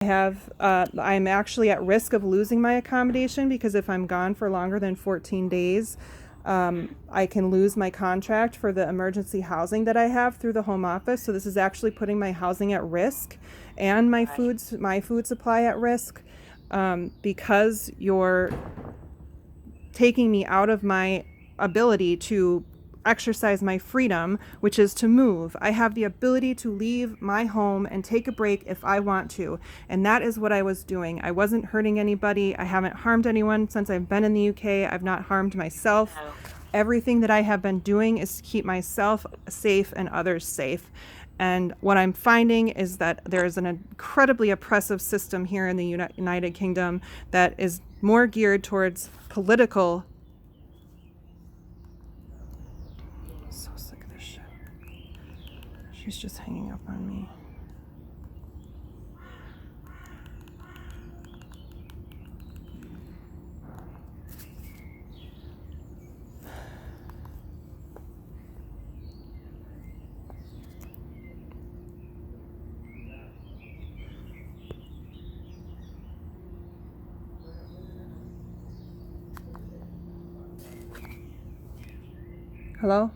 I'm actually at risk of losing my accommodation because if I'm gone for longer than 14 days, I can lose my contract for the emergency housing that I have through the home office. So this is actually putting my housing at risk and Right. my food supply at risk, because you're taking me out of my ability to exercise my freedom, which is to move. I have the ability to leave my home and take a break if I want to. And that is what I was doing. I wasn't hurting anybody. I haven't harmed anyone since I've been in the UK. I've not harmed myself. No. Everything that I have been doing is to keep myself safe and others safe. And what I'm finding is that there is an incredibly oppressive system here in the United Kingdom that is more geared towards political. I'm so sick of this shit. She's just hanging up on me. Hello?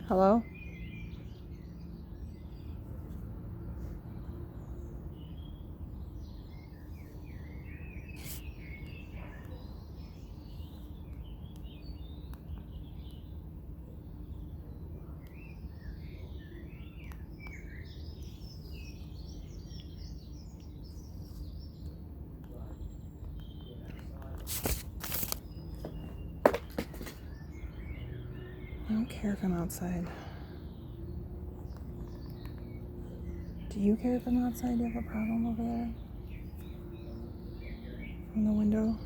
Hello? I don't care if I'm outside. Do you care if I'm outside? Do you have a problem over there? From the window?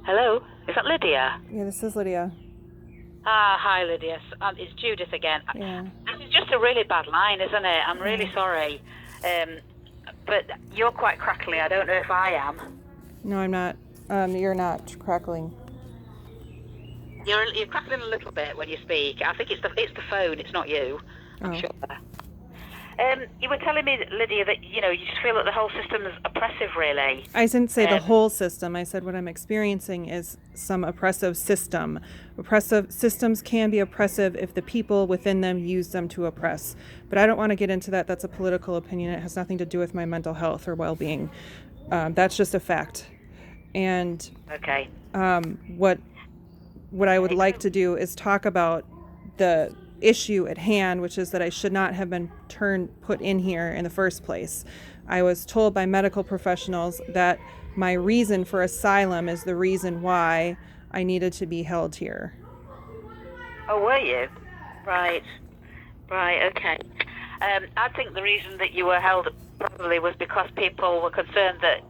Hello? Is that Lydia? Yeah, this is Lydia. Hi, Lydia. It's Judith again. Yeah. This is just a really bad line, isn't it? I'm really sorry. But you're quite crackly. I don't know if I am. No, I'm not. You're not crackling. You're crackling a little bit when you speak. I think it's the phone. It's not you. I'm Oh. sure. You were telling me, Lydia, that you just feel that the whole system is oppressive, really. I didn't say the whole system. I said what I'm experiencing is some oppressive system. Oppressive systems can be oppressive if the people within them use them to oppress. But I don't want to get into that. That's a political opinion. It has nothing to do with my mental health or well-being. That's just a fact. And Okay. what I would like to do is talk about the issue at hand, which is that I should not have been put in here in the first place. I was told by medical professionals that my reason for asylum is the reason why I needed to be held here. Oh, were you? Right. Right. Okay. I think the reason that you were held probably was because people were concerned that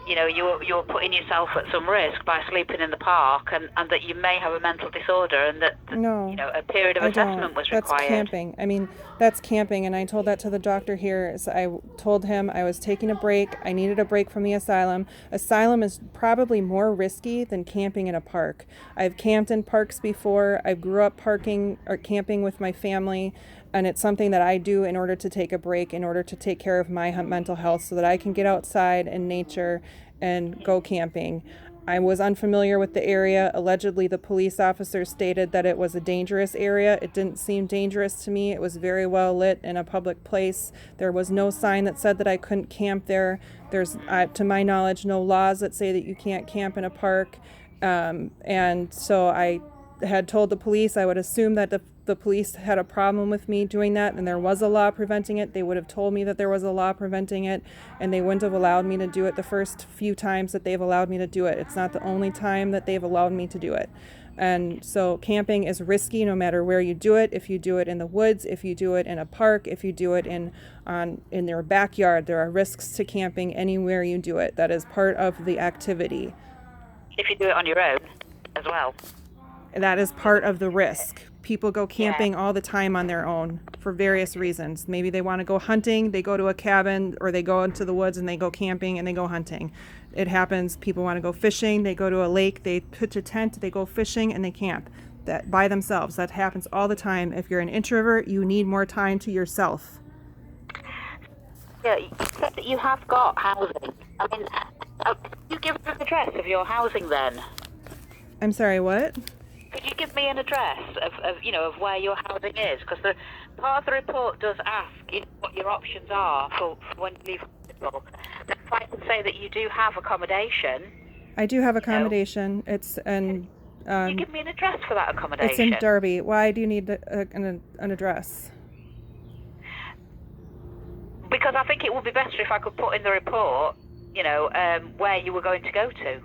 you were putting yourself at some risk by sleeping in the park, and that you may have a mental disorder, and that No, a period of I assessment don't. was That's required. camping. I mean, that's camping, and I told that to the doctor here. So I told him I was taking a break. I needed a break from the asylum. Asylum is probably more risky than camping in a park. I've camped in parks before. I grew up parking or camping with my family, and it's something that I do in order to take a break, in order to take care of my mental health so that I can get outside in nature and go camping. I was unfamiliar with the area. Allegedly, the police officer stated that it was a dangerous area. It didn't seem dangerous to me. It was very well lit in a public place. There was no sign that said that I couldn't camp there. There's, to my knowledge, no laws that say that you can't camp in a park. And so I had told the police I would assume that the police had a problem with me doing that, and there was a law preventing it. They would have told me that there was a law preventing it, and they wouldn't have allowed me to do it the first few times that they've allowed me to do it. It's not the only time that they've allowed me to do it. And so camping is risky no matter where you do it. If you do it in the woods, if you do it in a park, if you do it in their backyard, there are risks to camping anywhere you do it. That is part of the activity. If you do it on your own as well. That is part of the risk. People go camping all the time on their own for various reasons. Maybe they want to go hunting, they go to a cabin, or they go into the woods and they go camping and they go hunting. It happens. People want to go fishing, they go to a lake, they pitch a tent, they go fishing, and they camp. That by themselves. That happens all the time. If you're an introvert, you need more time to yourself. Yeah, you said that you have got housing. I mean, you give us an address of your housing then? I'm sorry, what? Could you give me an address of where your housing is? Because the part of the report does ask what your options are for when you leave hospital. If I can say that you do have accommodation. I do have accommodation. Can you give me an address for that accommodation? It's in Derby. Why do you need an address? Because I think it would be better if I could put in the report, where you were going to go to.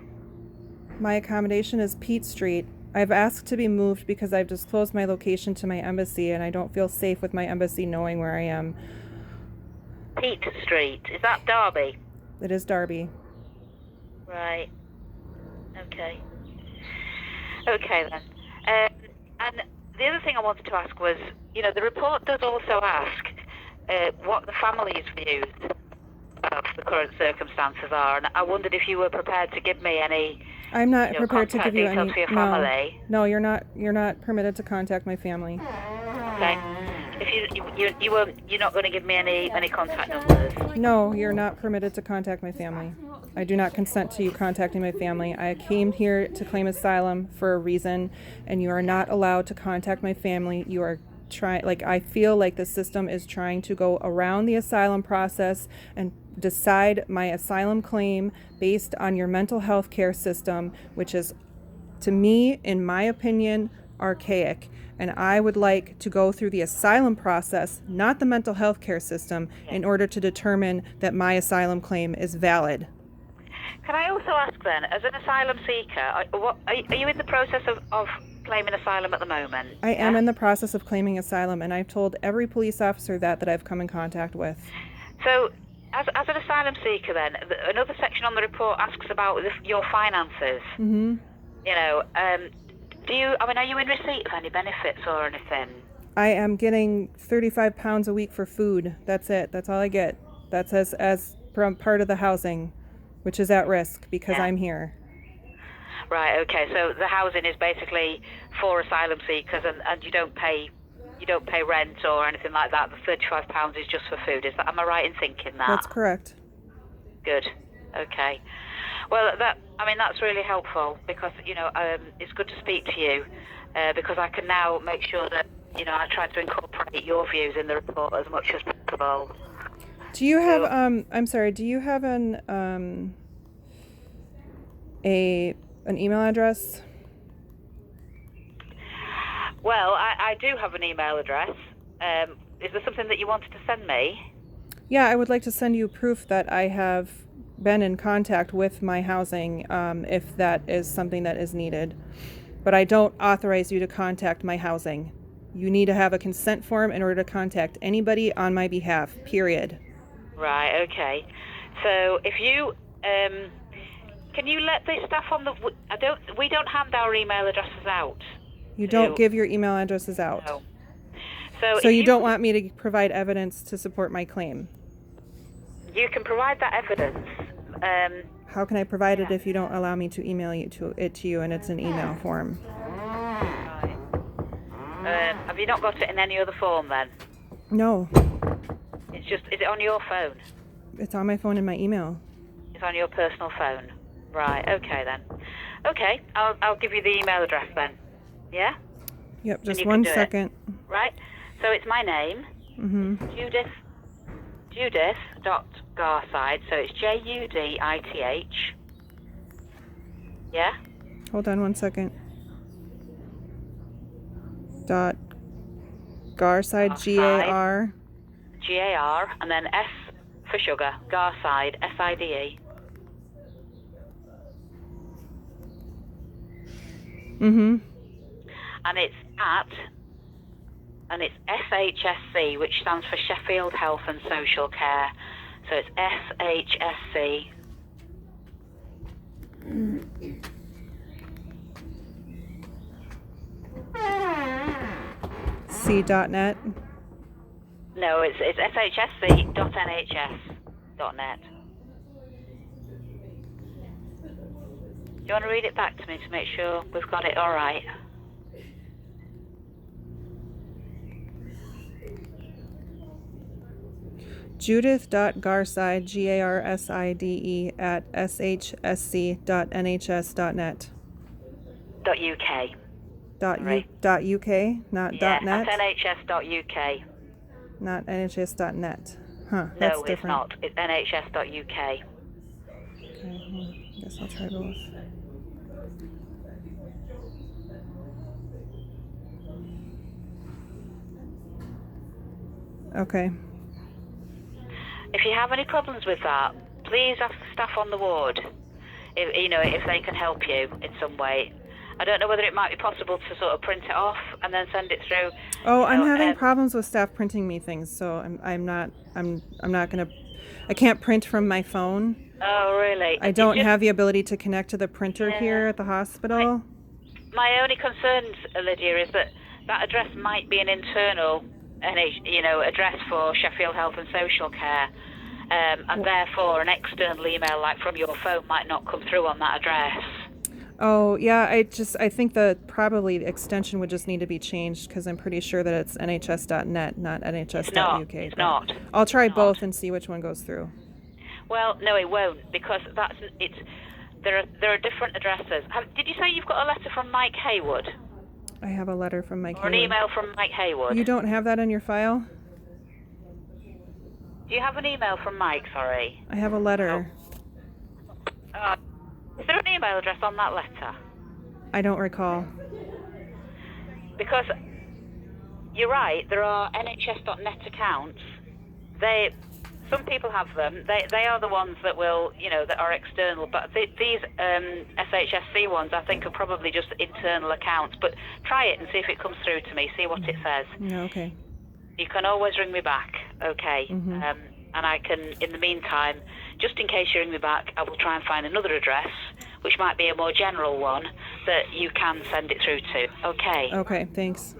My accommodation is Pete Street. I've asked to be moved because I've disclosed my location to my embassy, and I don't feel safe with my embassy knowing where I am. Pete Street. Is that Derby? It is Derby. Right. Okay. Okay then. And the other thing I wanted to ask was, the report does also ask what the family's views of the current circumstances are, and I wondered if you were prepared to give me any. I'm not prepared to give you any. For your family. No, you're not. You're not permitted to contact my family. Okay. If you're not going to give me any contact numbers. No, you're not permitted to contact my family. I do not consent to you contacting my family. I came here to claim asylum for a reason, and you are not allowed to contact my family. You are I feel like the system is trying to go around the asylum process and decide my asylum claim based on your mental health care system, which is, to me, in my opinion, archaic. And I would like to go through the asylum process, not the mental health care system, in order to determine that my asylum claim is valid. Can I also ask then, as an asylum seeker, are you in the process of claiming asylum at the moment? I am in the process of claiming asylum, and I've told every police officer that I've come in contact with. So, as an asylum seeker then, another section on the report asks about your finances. Mm-hmm. Are you in receipt of any benefits or anything? I am getting 35 pounds a week for food. That's it. That's all I get. That's as from part of the housing, which is at risk because I'm here. Right, okay. So the housing is basically for asylum seekers, and you don't pay rent or anything like that. The £35 is just for food. Am I right in thinking that? That's correct. Good. Okay. Well, that's really helpful because it's good to speak to you because I can now make sure that I try to incorporate your views in the report as much as possible. Do you have I'm sorry, do you have an email address? Well, I do have an email address. Is there something that you wanted to send me? Yeah, I would like to send you proof that I have been in contact with my housing, if that is something that is needed. But I don't authorize you to contact my housing. You need to have a consent form in order to contact anybody on my behalf, period. Right, okay. So if you, can you let the staff on we don't hand our email addresses out. You don't give your email addresses out. No. So you don't want me to provide evidence to support my claim? You can provide that evidence. How can I provide it if you don't allow me to email it to you and it's an email form? Right. Have you not got it in any other form then? No. Is it on your phone? It's on my phone and my email. It's on your personal phone. Right, okay then. Okay, I'll give you the email address then. Yeah? Yep, And just you can one do it. second. Right? So it's my name, Judith.Garside, so it's Judith. Yeah? Hold on one second. Dot Garside, G-A-R. G-A-R, and then S for sugar, Garside, S-I-D-E. Mm-hmm. And it's SHSC, which stands for Sheffield Health and Social Care. So it's SHSC. C.net. No, it's shsc.nhs.net. Do you want to read it back to me to make sure we've got it all right? Judith.Garside, G-A-R-S-I-D-E, at shsc.nhs.net. .uk. .uk, not Yeah, .net? at nhs.uk. Not nhs.net. Huh, that's No, it's different. not. It's nhs.uk. Okay, I guess I'll try both. Okay. If you have any problems with that, please ask the staff on the ward if they can help you in some way. I don't know whether it might be possible to sort of print it off and then send it through. Oh, I'm having problems with staff printing me things, so I'm not gonna. I can't print from my phone. Oh, really? I don't have the ability to connect to the printer here at the hospital. My only concerns, Lydia, is that address might be an internal address for Sheffield Health and Social Care, and therefore an external email like from your phone might not come through on that address. Oh, yeah, I think that probably the extension would just need to be changed because I'm pretty sure that it's nhs.net, not nhs.uk. It's not. I'll try both and see which one goes through. Well, no, it won't, because there are different addresses. Did you say you've got a letter from Mike Haywood? I have a letter from Mike Or an Haywood. email from Mike Haywood? You don't have that in your file? Do you have an email from Mike, sorry? I have a letter. Is there an email address on that letter? I don't recall. Because you're right, there are NHS.net accounts. Some people have them. They are the ones that will, that are external. But these SHSC ones, I think, are probably just internal accounts. But try it and see if it comes through to me. See what it says. Yeah, okay. You can always ring me back, okay? Mm-hmm. And I can, in the meantime, just in case you ring me back, I will try and find another address, which might be a more general one, that you can send it through to. Okay. Okay, thanks.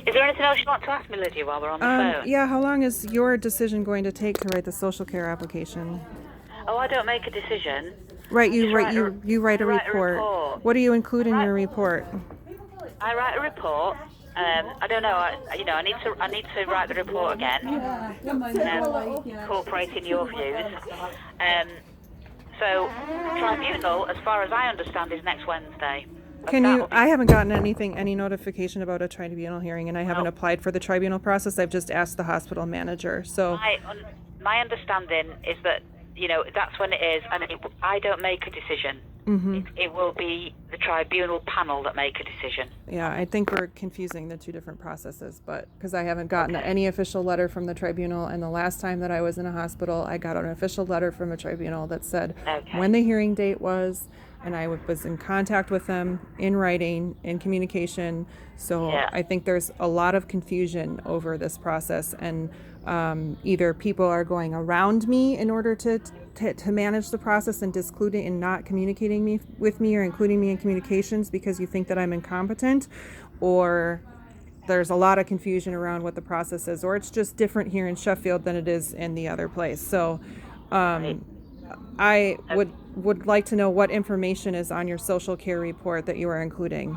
Is there anything else you want to ask me, Lydia, while we're on the phone? Yeah, how long is your decision going to take to write the social care application? Oh, I don't make a decision. Right, you write a report. What do you include in your report? I write a report. I don't know. I need to write the report again, incorporating your views. So, tribunal, as far as I understand, is next Wednesday. I haven't gotten any notification about a tribunal hearing, and I haven't applied for the tribunal process. I've just asked the hospital manager. So my understanding is that that's when it is, and I don't make a decision. Mm-hmm. It will be the tribunal panel that make a decision. Yeah, I think we're confusing the two different processes, but because I haven't gotten any official letter from the tribunal, and the last time that I was in a hospital, I got an official letter from a tribunal that said when the hearing date was, and I was in contact with them in writing, in communication. So I think there's a lot of confusion over this process, and either people are going around me in order to manage the process and discluding and not communicating with me or including me in communications because you think that I'm incompetent, or there's a lot of confusion around what the process is, or it's just different here in Sheffield than it is in the other place. So I would like to know what information is on your social care report that you are including.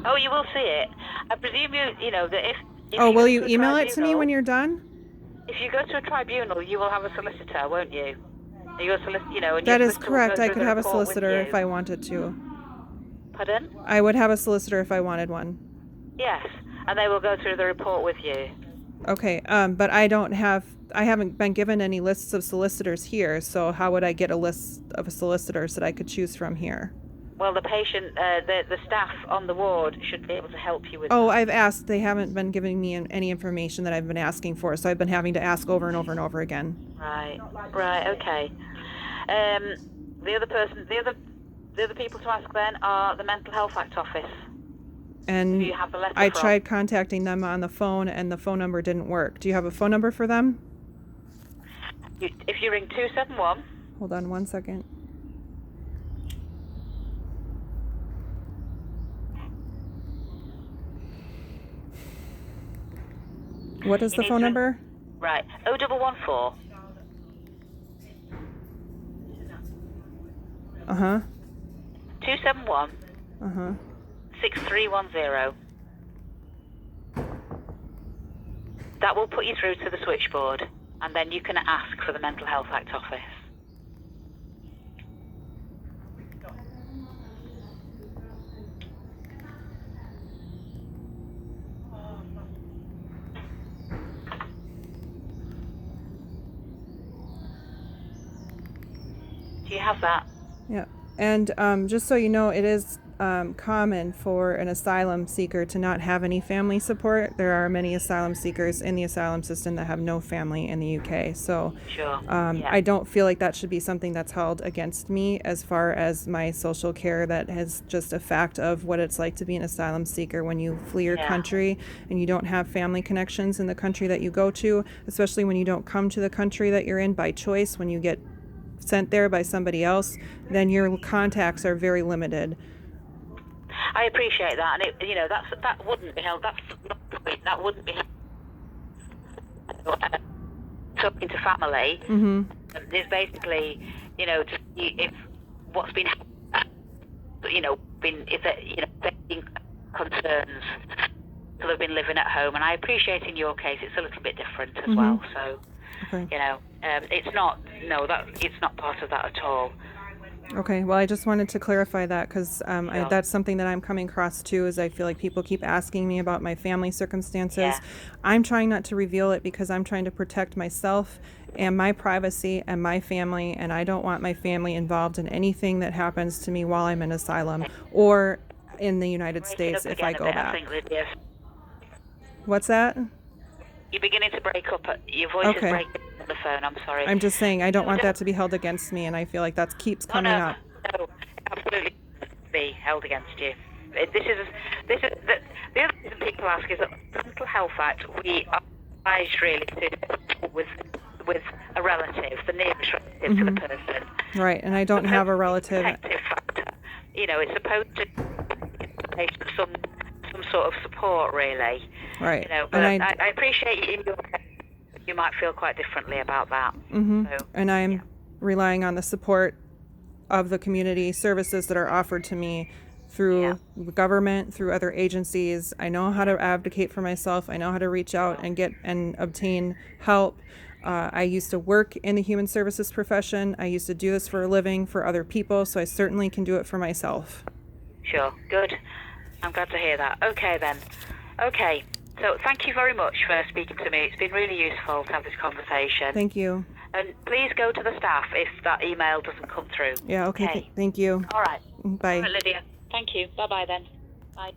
Oh, you will see it. I presume that if will you email it to me when you're done? If you go to a tribunal, you will have a solicitor, won't you? And that is correct. I could have a solicitor if I wanted to. Pardon? I would have a solicitor if I wanted one. Yes, and they will go through the report with you. Okay, but I haven't been given any lists of solicitors here, so how would I get a list of solicitors that I could choose from here? Well, the patient, the staff on the ward should be able to help you with Oh, that. I've asked. They haven't been giving me any information that I've been asking for, so I've been having to ask over and over and over again. Right, okay. The other people to ask then are the Mental Health Act office. And Do you have the letter I from? tried contacting them on the phone, and the phone number didn't work. Do you have a phone number for them? If you ring 271. Hold on one second. What is the need phone to- number? Right, 0114 Uh-huh. 271 Uh-huh. 6310. That will put you through to the switchboard, and then you can ask for the Mental Health Act office. Do you have that? Yeah. And just so you know, it is common for an asylum seeker to not have any family support. There are many asylum seekers in the asylum system that have no family in the UK. So Sure. I don't feel like that should be something that's held against me as far as my social care. That is just a fact of what it's like to be an asylum seeker when you flee your Yeah. country and you don't have family connections in the country that you go to, especially when you don't come to the country that you're in by choice, when you get sent there by somebody else, then your contacts are very limited. I appreciate that, and that wouldn't be held. That's not the point. That wouldn't be held. Talking to family is basically, to see if what's been, being concerns. So they've been living at home, and I appreciate in your case it's a little bit different as well. So, Okay. it's not. No, it's not part of that at all. Okay, well, I just wanted to clarify that because Sure. that's something that I'm coming across too, is I feel like people keep asking me about my family circumstances. Yeah. I'm trying not to reveal it because I'm trying to protect myself and my privacy and my family, and I don't want my family involved in anything that happens to me while I'm in asylum or in the United States if I go I back. think, Lydia, What's that? you're beginning to break up. Your voice Okay. is breaking on the phone. I'm sorry. I'm just saying I don't want that to be held against me, and I feel like that keeps coming up. No, absolutely be held against you. This is the other reason people ask is that the Mental Health Act, we are obliged really to with a relative, the nearest relative to the person. Right, and I don't have a relative. Protective factor. It's supposed to be some sort of support, really. Right, But and I appreciate in your case, you might feel quite differently about that. So, and I'm relying on the support of the community services that are offered to me through government, through other agencies. I know how to advocate for myself. I know how to reach out and get and obtain help. I used to work in the human services profession. I used to do this for a living for other people, so I certainly can do it for myself. Sure, good. I'm glad to hear that. Okay then. Okay. So thank you very much for speaking to me. It's been really useful to have this conversation. Thank you. And please go to the staff if that email doesn't come through. Yeah, okay. Okay. Thank you. All right. Bye. All right, Lydia. Thank you. Bye-bye then. Bye.